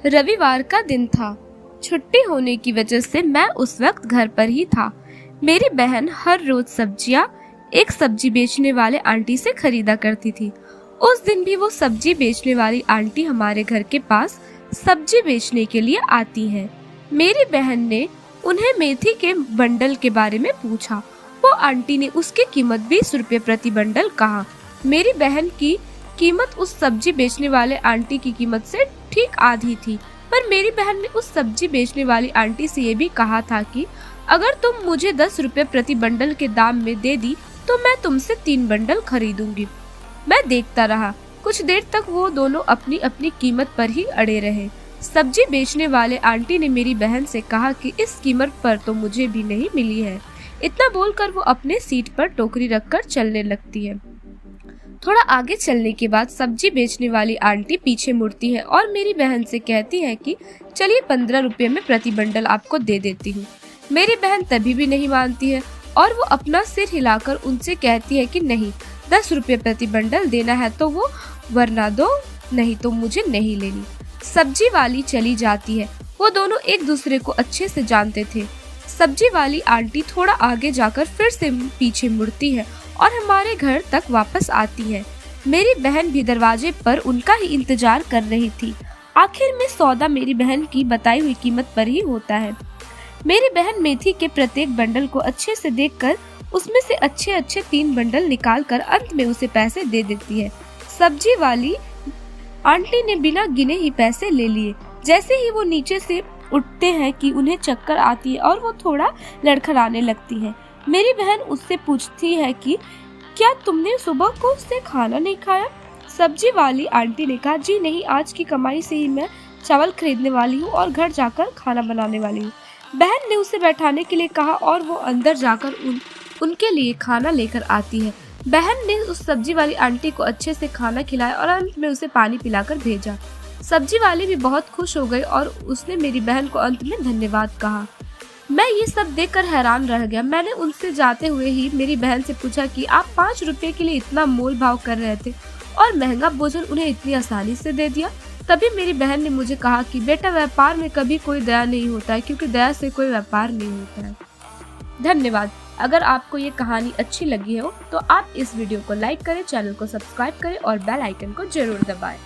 रविवार का दिन था। छुट्टी होने की वजह से मैं उस वक्त घर पर ही था। मेरी बहन हर रोज सब्जियां एक सब्जी बेचने वाले आंटी से खरीदा करती थी। उस दिन भी वो सब्जी बेचने वाली आंटी हमारे घर के पास सब्जी बेचने के लिए आती है। मेरी बहन ने उन्हें मेथी के बंडल के बारे में पूछा। वो आंटी ने उसकी कीमत 20 रुपए प्रति बंडल कहा। मेरी बहन की कीमत उस सब्जी बेचने वाले आंटी की कीमत से ठीक आधी थी, पर मेरी बहन ने उस सब्जी बेचने वाली आंटी से ये भी कहा था कि अगर तुम मुझे 10 रुपए प्रति बंडल के दाम में दे दी तो मैं तुमसे 3 बंडल खरीदूंगी। मैं देखता रहा। कुछ देर तक वो दोनों अपनी अपनी कीमत पर ही अड़े रहे। सब्जी बेचने वाले आंटी ने मेरी बहन से कहा कि इस कीमत पर तो मुझे भी नहीं मिली है। इतना बोलकर वो अपने सीट पर टोकरी रखकर चलने लगती है। थोड़ा आगे चलने के बाद सब्जी बेचने वाली आंटी पीछे मुड़ती है और मेरी बहन से कहती है कि चलिए 15 रुपए में प्रति बंडल आपको दे देती हूँ। मेरी बहन तभी भी नहीं मानती है और वो अपना सिर हिलाकर उनसे कहती है कि नहीं, 10 रुपए प्रति बंडल देना है तो वो, वरना दो, नहीं तो मुझे नहीं लेनी। सब्जी वाली चली जाती है। वो दोनों एक दूसरे को अच्छे से जानते थे। सब्जी वाली आंटी थोड़ा आगे जाकर फिर से पीछे मुड़ती है और हमारे घर तक वापस आती है। मेरी बहन भी दरवाजे पर उनका ही इंतजार कर रही थी। आखिर में सौदा मेरी बहन की बताई हुई कीमत पर ही होता है। मेरी बहन मेथी के प्रत्येक बंडल को अच्छे से देखकर उसमें से अच्छे अच्छे 3 बंडल निकालकर अंत में उसे पैसे दे देती है। सब्जी वाली आंटी ने बिना गिने ही पैसे ले लिए। जैसे ही वो नीचे से उठते हैं कि उन्हें चक्कर आती है और वो थोड़ा लड़खड़ाने लगती है। मेरी बहन उससे पूछती है कि क्या तुमने सुबह को उससे खाना नहीं खाया? सब्जी वाली आंटी ने कहा, जी नहीं, आज की कमाई से ही मैं चावल खरीदने वाली हूँ और घर जाकर खाना बनाने वाली हूँ। बहन ने उसे बैठाने के लिए कहा और वो अंदर जाकर उनके लिए खाना लेकर आती है। बहन ने उस सब्जी वाली आंटी को अच्छे से खाना खिलाया और अंत में उसे पानी पिलाकर भेजा। सब्जी वाली भी बहुत खुश हो गई और उसने मेरी बहन को अंत में धन्यवाद कहा। मैं ये सब देखकर हैरान रह गया। मैंने उनसे जाते हुए ही मेरी बहन से पूछा कि आप 5 रुपए के लिए इतना मोल भाव कर रहे थे और महंगा भोजन उन्हें इतनी आसानी से दे दिया। तभी मेरी बहन ने मुझे कहा कि बेटा, व्यापार में कभी कोई दया नहीं होता है, क्योंकि दया से कोई व्यापार नहीं होता है। धन्यवाद। अगर आपको ये कहानी अच्छी लगी हो तो आप इस वीडियो को लाइक करें, चैनल को सब्सक्राइब करें और बेल आइकन को जरूर दबाएं।